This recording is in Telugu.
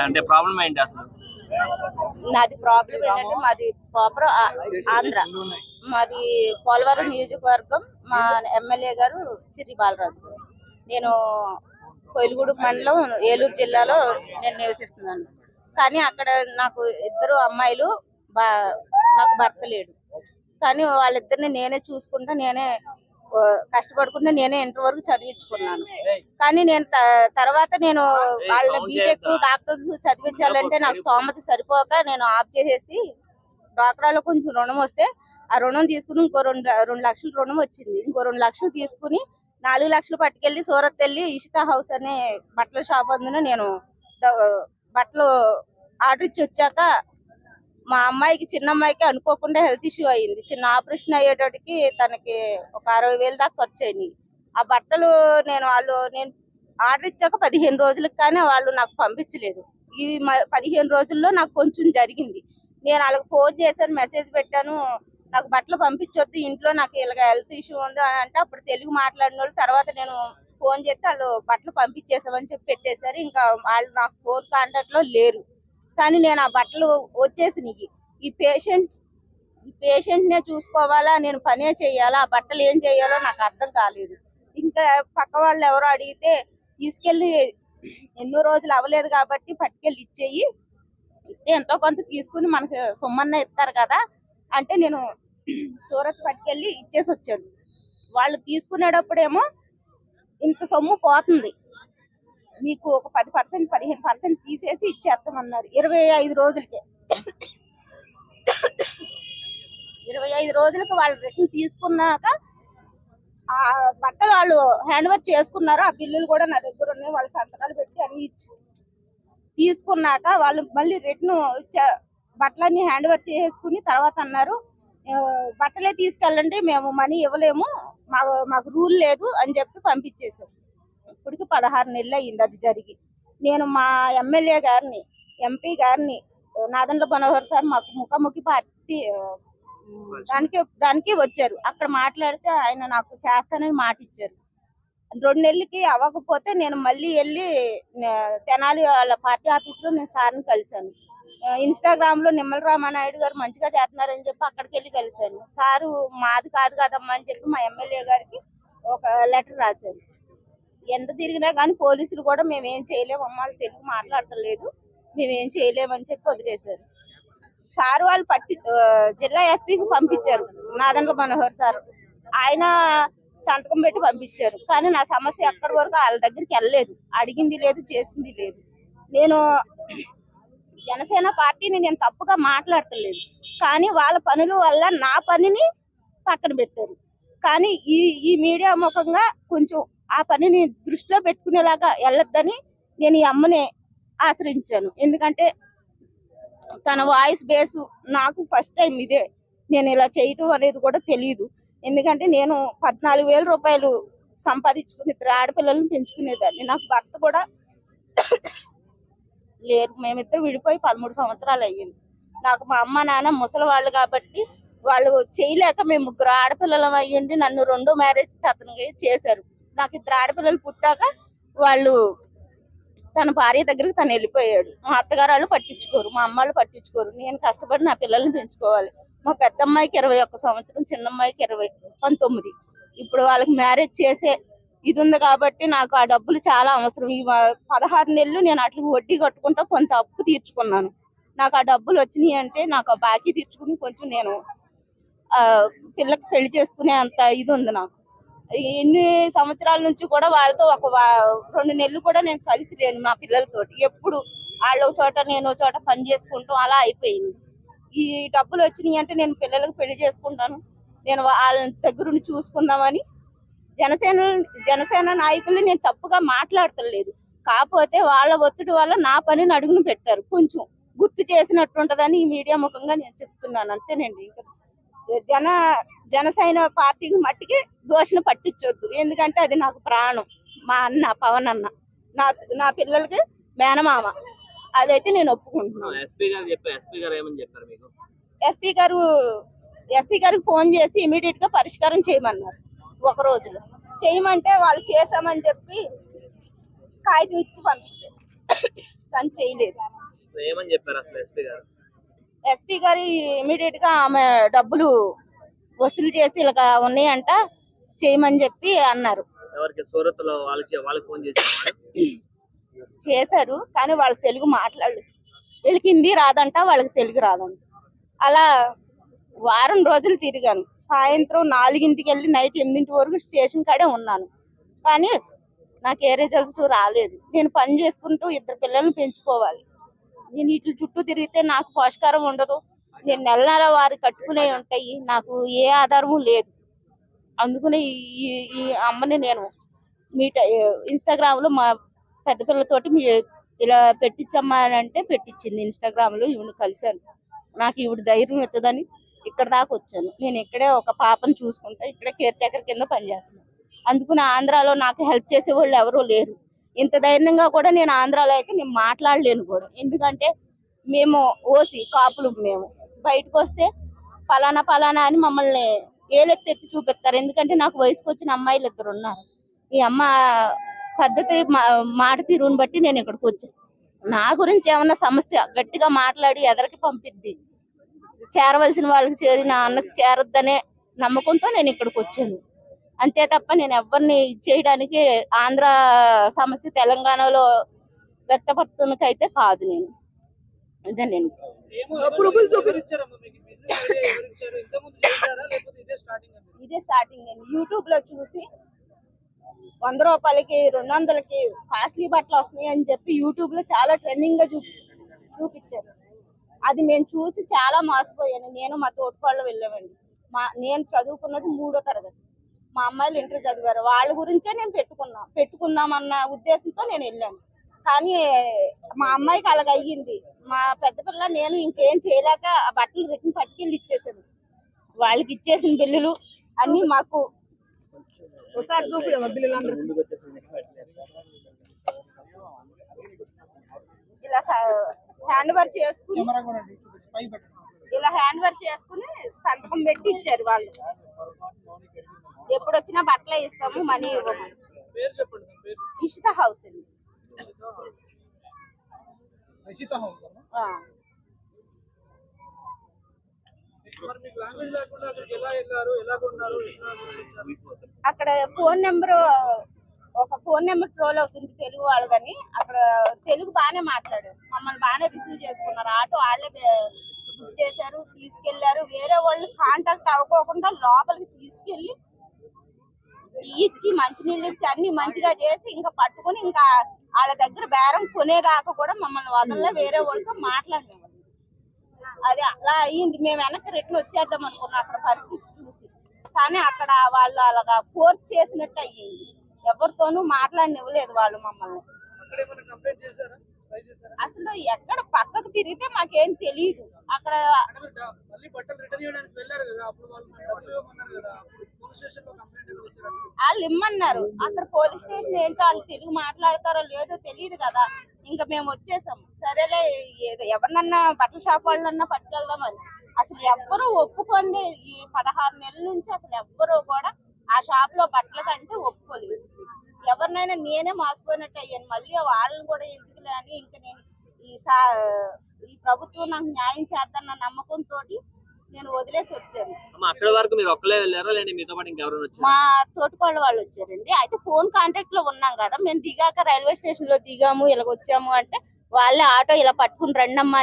అంటే ప్రాబ్లం ఏంటి అసలు? నాది ప్రాబ్లం ఏంటంటే మాది ప్రాపర్ ఆంధ్ర, మాది పోలవరం నియోజకవర్గం. మా ఎమ్మెల్యే గారు చిర్రి బాలరాజు గారు. నేను కోయిలగూడెం మండలం ఏలూరు జిల్లాలో నేను నివసిస్తున్నాను. కానీ అక్కడ నాకు ఇద్దరు అమ్మాయిలు, నాకు భర్త లేడు. కానీ వాళ్ళిద్దరిని నేనే చూసుకుంటా, నేనే కష్టపడుకుంటే నేనే ఇంటర్ వరకు చదివించుకున్నాను. కానీ నేను తర్వాత నేను వాళ్ళ బీటెక్ డాక్టర్స్ చదివించాలంటే నాకు స్తోమత సరిపోక నేను ఆఫ్ చేసేసి, డాక్టర్లో కొంచెం రుణం వస్తే ఆ రుణం తీసుకుని ఇంకో 2 లక్షలు రుణం వచ్చింది. ఇంకో 2 లక్షలు తీసుకుని 4 లక్షలు పట్టుకెళ్ళి సూరత్ వెళ్ళి ఇషితా హౌస్ అనే బట్టల షాప్ అందున నేను బట్టలు ఆర్డర్ ఇచ్చి వచ్చాక మా అమ్మాయికి, చిన్న అమ్మాయికి అనుకోకుండా హెల్త్ ఇష్యూ అయ్యింది. చిన్న ఆపరేషన్ అయ్యేటోటికి తనకి ఒక 60,000 దాకా ఖర్చు అయినాయి. ఆ బట్టలు నేను ఆర్డర్ ఇచ్చాక 15 రోజులకు కానీ వాళ్ళు నాకు పంపించలేదు. ఈ 15 రోజుల్లో నాకు కొంచెం జరిగింది. నేను వాళ్ళకి ఫోన్ చేశాను, మెసేజ్ పెట్టాను, నాకు బట్టలు పంపించొద్దు, ఇంట్లో నాకు ఇలాగ హెల్త్ ఇష్యూ ఉంది అని అంటే అప్పుడు తెలుగు మాట్లాడిన వాళ్ళు తర్వాత నేను ఫోన్ చేస్తే వాళ్ళు బట్టలు పంపించేసామని చెప్పి పెట్టేశారు. ఇంకా వాళ్ళు నాకు ఫోన్ కాంటాక్ట్ లో లేరు. కానీ నేను ఆ బట్టలు వచ్చేసినాయి. ఈ పేషెంట్ నే చూసుకోవాలా, నేను పనే చేయాలా, ఆ బట్టలు ఏం చేయాలో నాకు అర్థం కాలేదు. ఇంకా పక్క వాళ్ళు ఎవరో అడిగితే తీసుకెళ్లి ఎన్నో రోజులు అవ్వలేదు కాబట్టి పట్టుకెళ్ళి ఇచ్చేయి, ఎంతో కొంత తీసుకుని మనకి సొమ్మన్న ఇస్తారు కదా అంటే నేను సూరత్ పట్టుకెళ్ళి ఇచ్చేసి వచ్చాను. వాళ్ళు తీసుకునేటప్పుడేమో ఇంత సొమ్ము పోతుంది, మీకు ఒక 10% 15% తీసేసి ఇచ్చేస్తామన్నారు. 25 రోజులకే 25 రోజులకు వాళ్ళు రిటర్న్ తీసుకున్నాక ఆ బట్టలు వాళ్ళు హ్యాండ్ ఓవర్ చేసుకున్నారు. ఆ బిల్లులు కూడా నా దగ్గర ఉన్నాయి, వాళ్ళు సంతకాలు పెట్టి అన్ని ఇచ్చి తీసుకున్నాక వాళ్ళు మళ్ళీ రిటర్న్ బట్టలన్నీ హ్యాండ్ ఓవర్ చేసుకుని తర్వాత అన్నారు, బట్టలే తీసుకెళ్ళండి, మేము మనీ ఇవ్వలేము, మాకు రూల్ లేదు అని చెప్పి పంపించేశారు. ఇప్పటికి 16 నెలలు అయ్యింది అది జరిగి. నేను మా ఎమ్మెల్యే గారిని, ఎంపీ గారిని, నాదెండ్ల మనోహర్ సార్ మాకు ముఖాముఖి పార్టీ దానికి వచ్చారు. అక్కడ మాట్లాడితే ఆయన నాకు చేస్తానని మాట ఇచ్చారు. 2 నెలలకి అవ్వకపోతే నేను మళ్ళీ వెళ్ళి తెనాలి వాళ్ళ పార్టీ ఆఫీస్ లో నేను సార్ని కలిశాను. ఇన్స్టాగ్రామ్ లో నిమ్మల రామానాయుడు గారు మంచిగా చేస్తున్నారని చెప్పి అక్కడికి వెళ్ళి కలిశాను. సారు మాది కాదు కదమ్మా అని చెప్పి మా ఎమ్మెల్యే గారికి ఒక లెటర్ రాశారు. ఎంత తిరిగినా కానీ పోలీసులు కూడా మేమేం చేయలేము, అమ్మాళ్ళు తెలుగు మాట్లాడతలేదు, మేమేం చేయలేమని చెప్పి వదిలేశారు. సార్ వాళ్ళు జిల్లా ఎస్పీకి పంపించారు, నాదెండ్ల మనోహర్ సార్, ఆయన సంతకం పెట్టి పంపించారు. కానీ నా సమస్య ఎక్కడి వరకు వాళ్ళ దగ్గరికి వెళ్ళలేదు, అడిగింది లేదు, చేసింది లేదు. నేను జనసేన పార్టీని నేను తప్పుగా మాట్లాడతలేదు, కానీ వాళ్ళ పనుల వల్ల నా పనిని పక్కన పెట్టారు. కానీ ఈ మీడియా ముఖంగా కొంచెం ఆ పనిని దృష్టిలో పెట్టుకునేలాగా వెళ్ళొద్దని నేను ఈ అమ్మని ఆశ్రయించాను. ఎందుకంటే తన వాయిస్ బేసు నాకు ఫస్ట్ టైం ఇదే, నేను ఇలా చేయటం అనేది కూడా తెలియదు. ఎందుకంటే నేను 14,000 రూపాయలు సంపాదించుకుని 2 ఆడపిల్లలను పెంచుకునేదాన్ని. నాకు భర్త కూడా లేరు, మేమిద్దరు విడిపోయి 13 సంవత్సరాలు అయ్యింది. నాకు మా అమ్మ నాన్న ముసలి వాళ్ళు కాబట్టి వాళ్ళు చేయలేక మేము 3 ఆడపిల్లలం అయ్యండి నన్ను 2వ మ్యారేజ్ అతనికి చేశారు. నాకు 2 ఆడపిల్లలు పుట్టాక వాళ్ళు తన భార్య దగ్గరికి తను వెళ్ళిపోయాడు. మా అత్తగారు వాళ్ళు పట్టించుకోరు, మా అమ్మాళ్ళు పట్టించుకోరు. నేను కష్టపడి నా పిల్లల్ని పెంచుకోవాలి. మా పెద్ద అమ్మాయికి 21 సంవత్సరం, చిన్న అమ్మాయికి 19. ఇప్పుడు వాళ్ళకి మ్యారేజ్ చేసే ఇది ఉంది కాబట్టి నాకు ఆ డబ్బులు చాలా అవసరం. ఈ 16 నెలలు నేను అట్లా వడ్డీ కట్టుకుంటా కొంత అప్పు తీర్చుకున్నాను. నాకు ఆ డబ్బులు వచ్చినాయి అంటే నాకు ఆ బాకీ తీర్చుకుని కొంచెం నేను పిల్లకి పెళ్లి చేసుకునే అంత ఇది ఉంది నాకు. ఎన్ని సంవత్సరాల నుంచి కూడా వాళ్ళతో ఒక 2 నెలలు కూడా నేను కలిసి లేను మా పిల్లలతోటి. ఎప్పుడు వాళ్ళు ఒక చోట నేను ఒక చోట పని చేసుకుంటాం, అలా అయిపోయింది. ఈ డబ్బులు వచ్చినాయి అంటే నేను పిల్లలకు పెళ్లి చేసుకుంటాను, నేను వాళ్ళ దగ్గరుండి చూసుకుందామని జనసేన నాయకుల్ని నేను తప్పుగా మాట్లాడతలేదు. కాకపోతే వాళ్ళ ఒత్తిడి వల్ల నా పనిని అడుగును పెట్టారు, కొంచెం గుర్తు చేసినట్టుంటదని ఈ మీడియా ముఖంగా నేను చెప్తున్నాను, అంతేనండి. ఇంకా జనసేన పార్టీకి మట్టికి దోషణ పట్టించొద్దు, ఎందుకంటే అది నాకు ప్రాణం. మా అన్న పవన్ అన్న నా పిల్లలకి మేనమామ, అదైతే నేను ఒప్పుకుంటున్నాను. ఎస్పీ గారికి ఫోన్ చేసి ఇమీడియట్ గా పరిష్కారం చేయమన్నారు. 1 రోజులో చేయమంటే వాళ్ళు చేసామని చెప్పి కాగితం ఇచ్చి పంపించారు. కానీ చేయలేదు. ఏమని చెప్పారు అసలు ఎస్పీ గారు? ఎస్పీ గారు ఇమీడియట్ గా ఆమె డబ్బులు వసూలు చేసి ఇలా ఉన్నాయంట చేయమని చెప్పి అన్నారు. ఎవరికి? సూరత్ లో వాళ్ళకి ఫోన్ చేశారు. చేశారు కానీ వాళ్ళు తెలుగు మాట్లాడలేదు. వీళ్ళకి హిందీ రాదంట, వాళ్ళకి తెలుగు రాదంట. అలా వారం రోజులు తిరిగాను. సాయంత్రం 4ంటికి వెళ్ళి నైట్ 8 వరకు స్టేషన్ కాడే ఉన్నాను. కానీ నాకు ఏ రిజల్ట్స్ రాలేదు. నేను పని చేసుకుంటూ 2 పిల్లల్ని పెంచుకోవాలి. నేను వీటి చుట్టూ తిరిగితే నాకు పోషకారం ఉండదు. నేను నెల నెల వారి కట్టుకునే ఉంటాయి. నాకు ఏ ఆధారము లేదు. అందుకనే ఈ అమ్మని నేను ఇన్స్టాగ్రామ్ లో మా పెద్ద పిల్లతోటి ఇలా పెట్టించమ్మా అని అంటే పెట్టించింది. ఇన్స్టాగ్రామ్ లో ఈవిని కలిశాను. నాకు ఈవిడ ధైర్యం ఎత్తదని ఇక్కడ దాకా వచ్చాను. నేను ఇక్కడే ఒక పాపను చూసుకుంటా, ఇక్కడే కేర్ టేకర్ కింద పనిచేస్తున్నాను. అందుకని ఆంధ్రాలో నాకు హెల్ప్ చేసే వాళ్ళు ఎవరూ లేరు. ఇంత ధైర్యంగా కూడా నేను ఆంధ్రాలో అయితే నేను మాట్లాడలేను కూడా. ఎందుకంటే మేము ఓసి కాపులు, మేము బయటకు వస్తే పలానా పలానా అని మమ్మల్ని ఏలెత్తి చూపిస్తారు. ఎందుకంటే నాకు వయసుకు వచ్చిన అమ్మాయిలు 2 ఉన్నారు. ఈ అమ్మ పద్ధతి మాట తీరుని బట్టి నేను ఇక్కడికి వచ్చాను. నా గురించి ఏమన్నా సమస్య గట్టిగా మాట్లాడి ఎదరికి పంపిద్ది. చేరవలసిన వాళ్ళకి చేరి నా అన్నకి చేరొద్దనే నమ్మకంతో నేను ఇక్కడికి వచ్చాను. అంతే తప్ప నేను ఎవరిని చేయడానికి ఆంధ్ర సమస్య తెలంగాణలో వ్యక్తపరుతున్నకైతే కాదు. నేను ఇదే నేను ఇదే స్టార్టింగ్ అండి. యూట్యూబ్ లో చూసి 100 రూపాయలకి 200కి కాస్ట్లీ బట్టలు వస్తున్నాయి అని చెప్పి యూట్యూబ్ లో చాలా ట్రెండింగ్ గా చూపించారు. అది నేను చూసి చాలా మోసపోయాను. నేను మా తోటికోళ్ళు వెళ్ళామండి. నేను చదువుకున్నది 3వ తరగతి. మా అమ్మాయిలు ఇంటర్ చదివారు. వాళ్ళ గురించే నేను పెట్టుకుందామన్న ఉద్దేశంతో నేను వెళ్ళాను. కానీ మా అమ్మాయికి అలాగ అయ్యింది. మా పెద్ద పిల్ల నేను ఇంకేం చేయలేక ఆ బట్టలు రిటర్న్ పట్టుకెళ్ళి ఇచ్చేసాను. వాళ్ళకి ఇచ్చేసిన బిల్లులు అన్ని మాకు ఒకసారి ఇలా హ్యాండ్ వర్క్ చేసుకుని సంతకం పెట్టి ఇచ్చారు. వాళ్ళు ఎప్పుడు వచ్చినా బట్టలే ఇస్తాము, మనీ ఇవ్వము. ఇషిత హౌస్ అండి. అక్కడ ఒక ఫోన్ నెంబర్ ట్రోల్ అవుతుంది తెలుగు వాళ్ళదని. అక్కడ తెలుగు బాగానే మాట్లాడారు, మమ్మల్ని బాగానే రిసీవ్ చేసుకున్నారు. ఆటో వాళ్ళే బుక్ చేశారు, తీసుకెళ్లారు. వేరే వాళ్ళు కాంటాక్ట్ అవ్వకోకుండా లోపలికి తీసుకెళ్లి ఇచ్చి మంచినీళ్ళు ఇచ్చి అన్ని మంచిగా చేసి ఇంకా పట్టుకుని ఇంకా వాళ్ళ దగ్గర బేరం కొనేదాకా కూడా మమ్మల్ని వదలలే. వేరే వాళ్ళతో మాట్లాడలేదు. అది అలా అయ్యింది. మేము వెనక్కి రిటర్న్ వచ్చేద్దాం అనుకున్నాం అక్కడ పరిస్థితి చూసి. కానీ అక్కడ వాళ్ళు అలాగా ఫోర్స్ చేసినట్టు అయ్యింది. ఎవరితోనూ మాట్లాడనివ్వలేదు వాళ్ళు మమ్మల్ని. అసలు ఎక్కడ పక్కకు తిరిగితే మాకేం తెలియదు. అక్కడ వాళ్ళు ఇమ్మన్నారు. అక్కడ పోలీస్ స్టేషన్ ఏంటో వాళ్ళు తెలుగు మాట్లాడతారో లేదో తెలియదు కదా. ఇంకా మేము వచ్చేసాము. సరేలే ఎవరినన్నా బట్టల షాప్ వాళ్ళన్నా పట్టుకెళ్దామని. అసలు ఎవ్వరూ ఒప్పుకోండి. ఈ 16 నెలల నుంచి అసలు ఎవ్వరూ కూడా ఆ షాప్ లో బట్టల కంటే ఒప్పుకోలేదు. ఎవరినైనా నేనే మోసపోయినట్టు అయ్యాను. మళ్ళీ వాళ్ళని కూడా ఎందుకులే అని ఇంకా నేను ఈ ప్రభుత్వం నాకు న్యాయం చేద్దన్న నమ్మకంతో నేను వదిలేసి వచ్చాను. అక్కడ వరకు మీరు ఒక్కలే వెళ్ళారా లేదంటే మీతో పాటు ఇంకెవరైనా వచ్చారా? మా తోటికోళ్ళ వాళ్ళు వచ్చారండి. అయితే ఫోన్ కాంటాక్ట్ లో ఉన్నాం కదా. మేము దిగాక రైల్వే స్టేషన్ లో దిగాము, ఇలా వచ్చాము అంటే వాళ్ళే ఆటో ఇలా పట్టుకుని రండమ్మా